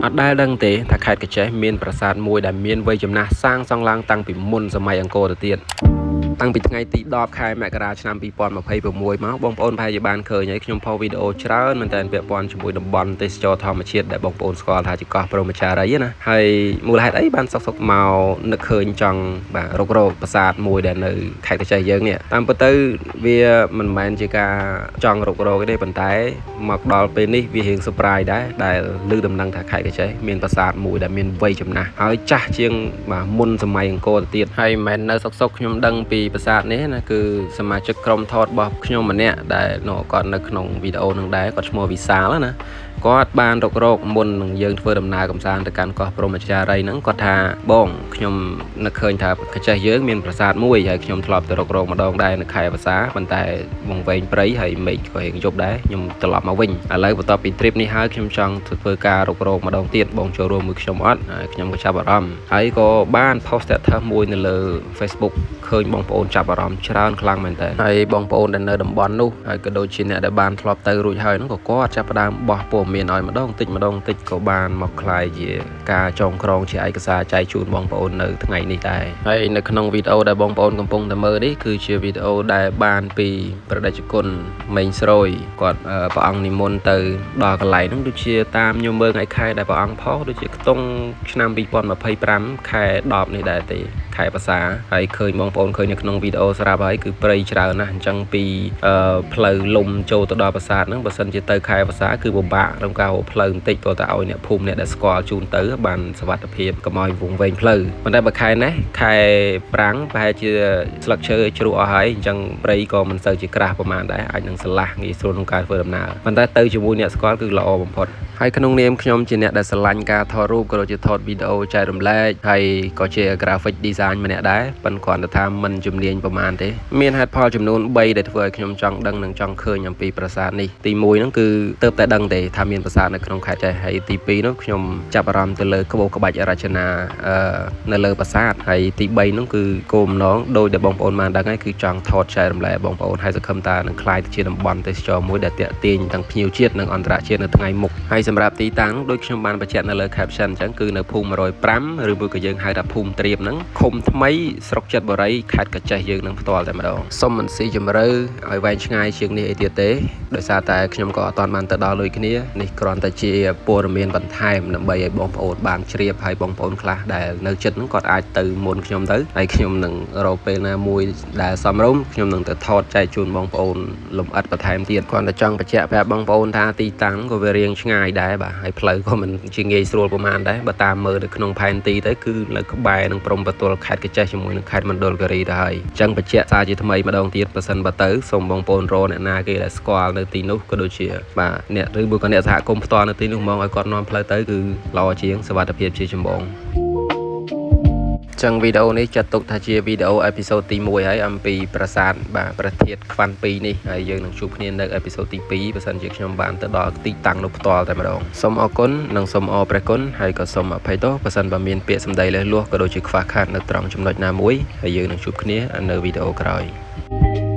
អត់ដែលដឹងទេថាខេត្តកញ្ចេះមានប្រាសាទមួយដែលមានវ័យចំណាស់សាងសង់ឡើងតាំងពីមុនសម័យអង្គរទៅទៀតតាំងពីថ្ងៃទី10ខែមករាឆ្នាំ2026មកបងប្អូនប្រហែលជាបានឃើញហើយខ្ញុំផុសវីដេអូច្រើនមែនតើពាក់ព័ន្ធជាមួយតំបន់ទេសចរធម្មជាតិដែលបងប្អូនស្គាល់ថាជាកោះព្រហ្មចារីណាហើយមូលហេតុអីបានសុកមកនឹកឃើញចង់បាទរករកប្រាសាទមួយដែលនៅខេត្តកញ្ចេះយើងនេះតាមពិតទៅវាមិនមែនជាការចង់រករកទេប៉ុន្តែមកដល់ពេលនេះវារៀង surprise ដែរដែលឮដំណឹងថាខេត្តកញ្ចេះមានប្រាសាទមួយដែលមានវ័យចំណាស់ហើយចាស់ជាងបាទមុនសម័យអង្គរទៅទៀតហើយមិនមែននៅសុកខ្ញុំដឹងពីប្រាសាទនេះណាគឺសមាជិកក្រុមថតរបស់ខ្ញុំម្នាក់ដែលគាត់នៅក្នុងវីដេអូនឹងដែរគាត់ឈ្មោះវិសាលណាគាត់បានរករកមុននឹងយើងធ្វើដំណើរកម្សាន្តទៅកាន់កោះព្រហ្មចារីហ្នឹងគាត់ថាបងខ្ញុំនឹកឃើញថាកញ្ចេះយើងមានប្រាសាទមួយហើយខ្ញុំធ្លាប់ទៅរករកម្ដងដែរនៅខេត្តភាសាប៉ុន្តែវង្វេងព្រៃហើយមេឃក៏រៀងយប់ដែរខ្ញុំត្រឡប់មកវិញឥឡូវបន្ទាប់ពី trip នេះហើយខ្ញុំចង់ធ្វើការរករកម្ដងទៀតបងចូលរួមមួយខ្ញុំអត់ហើយខ្ញុំក៏ចាប់អារម្មណ៍ហើយក៏បាន post status មួយនៅលើ Facebook ឃើញបងប្អូនចាប់អារម្មណ៍ច្រើនខ្លាំងមែនតើហើយបងប្អូនដែលនៅតំបន់នោះហើយក៏ដូចជាអ្នកដែលបានធ្លាប់ទៅរួចហើយហ្នឹងក៏គាត់ចាប់ផ្ដើមបោះព័ត៌មានឲ្យម្ដងតិចក៏បានមកคล้ายជាការចងក្រងជាឯកសារចែកជូនបងប្អូននៅថ្ងៃនេះដែរហើយនៅក្នុងវីដេអូដែលបងប្អូនកំពុងតែមើលនេះគឺជាវីដេអូដែលបានពីប្រដេជគុណមេងស្រួយគាត់ព្រះអង្គនិមន្តទៅដល់កន្លែងហ្នឹងដូចជាតាមខ្ញុំមើលថ្ងៃខែដែលព្រះអង្គផុសដូចជាខ្ទង់ឆ្នាំ2025ខែ10នេះដែរទេខែភាសាហើយឃើញបងប្អូនឃើញនៅក្នុងវីដេអូស្រាប់ហើយគឺព្រៃច្រើនណាស់អញ្ចឹងពីផ្លូវលំចូលទៅដល់ប្រាសាទហ្នឹងបើសិនជាទៅខែភាសាគឺពិបាករំការផ្លូវបន្តិចព្រោះតែឲ្យអ្នកភូមិអ្នកដែលស្គាល់ជូនទៅបានសុវត្ថិភាពកុំឲ្យវង្វេងផ្លូវប៉ុន្តែបើខែនេះខែប្រាំងប្រហែលជាស្លឹកឈើជ្រុះអស់ហើយអញ្ចឹងព្រៃក៏មិនសូវជាក្រាស់ប្រហែលដែរអាចនឹងឆ្លាស់ងាយស្រួលក្នុងការធ្វើដំណើរប៉ុន្តែទៅជាមួយអ្នកស្គាល់គឺល្អបំផុតហើយក្នុងនាមខ្ញុំជាអ្នកដែលស្រឡាញ់ការថតរូបក៏ដូចជាថតវីដេអូចែករំលែកហើយក៏ជា graphic design ម្នាក់ដែរប៉ុន្តែគ្រាន់តែថាមិនជំនាញប្រហែលទេមានហេតុផលចំនួន3ដែលធ្វើឲ្យខ្ញុំចង់ដឹងនិងចង់ឃើញអំពីប្រាសាទនេះទី1ហ្នឹងគឺទៅតែដឹងទេថាមានប្រាសាទនៅក្នុងខេត្តចេះហើយទី2នោះខ្ញុំចាប់អារម្មណ៍ទៅលើក្បូរក្បាច់រចនានៅលើប្រាសាទហើយទី3នោះគឺគោលបំណងដោយដែលបងប្អូនបានដឹងហើយគឺចង់ថតចែករំលែកបងប្អូនហើយសង្ឃឹមថានឹងក្លាយទៅជាតំបន់ទេសចរមួយដែលទាក់ទាញទាំងភ្ញៀវជាតិនិងអន្តរជាតិនៅថ្ងៃមុខហើយសម្រាប់ទីតាំងដូចខ្ញុំបានបញ្ជាក់នៅលើ caption អញ្ចឹងគឺនៅភូមិ105ឬមួយក៏យើងហៅថាភូមិត្រៀបហ្នឹងឃុំថ្មីស្រុកចិត្តបុរីខេត្តកញ្ចេះយើងនឹងផ្ទាល់តែម្ដងសុំមិនស៊ីជម្រៅឲ្យវែងឆ្ងាយជាងនេះអីទៀតទេដោយសារតែខ្ញុំក៏អត់ទាន់បានទៅដល់ដូចគ្នានេះគ្រាន់តែជាព័ត៌មានបន្ថែមដើម្បីឲ្យបងប្អូនបានជ្រាបហើយបងប្អូនខ្លះដែលនៅចិត្តហ្នឹងគាត់អាចទៅមុនខ្ញុំទៅហើយខ្ញុំនឹងរកពេលណាមួយដែលសមរម្យខ្ញុំនឹងទៅថតចែកជូនបងប្អូនលំអិតបន្ថែមទៀតគ្រាន់តែចង់បញ្ជាក់ប្រាប់បងប្អូនថាទីតាំងក៏វារៀងឆ្ងាយដែរបាទហើយផ្លូវក៏មិនជាងាយស្រួលប្រហែលដែរបើតាមមើលនៅក្នុងផែនទីទៅគឺនៅក្បែរនឹងព្រំប្រទល់ខេត្តកញ្ចេះជាមួយនឹងខេត្តមណ្ឌលគិរីទៅហើយអញ្ចឹងបញ្ជាក់សារជាថ្មីម្ដងទៀតបើសិនបើទៅសូមបងប្អូនរកអ្នកណាគេដែលស្គាល់នៅទីនោះក៏ដូចជាបាទអ្នកឬមួយក៏អ្នកសហគមន៍ផ្ទាល់នៅទីនោះហ្មងឲ្យគាត់នាំផ្លូវទៅគឺល្អជាងសុវត្ថិភាពជាចម្បងចឹងវីដេអូនេះចាត់ទុកថាជាវីដេអូអេពីសូតទី1ហើយអំពីប្រាសាទបាទព្រះធាតុខ្វាន់2នេះហើយយើងនឹងជួបគ្នានៅអេពីសូតទី2បើសិនជាខ្ញុំបានទៅដល់ទីតាំងនោះផ្ទាល់តែម្ដងសូមអរគុណនិងសូមអរព្រះគុណហើយក៏សូមអភ័យទោសបើសិនបើមានពាក្យសម្ដីលេះលួសក៏ដូចជាខ្វះខាតនៅត្រង់ចំណុចណាមួយហើយយើងនឹងជួបគ្នានៅវីដេអូក្រោយ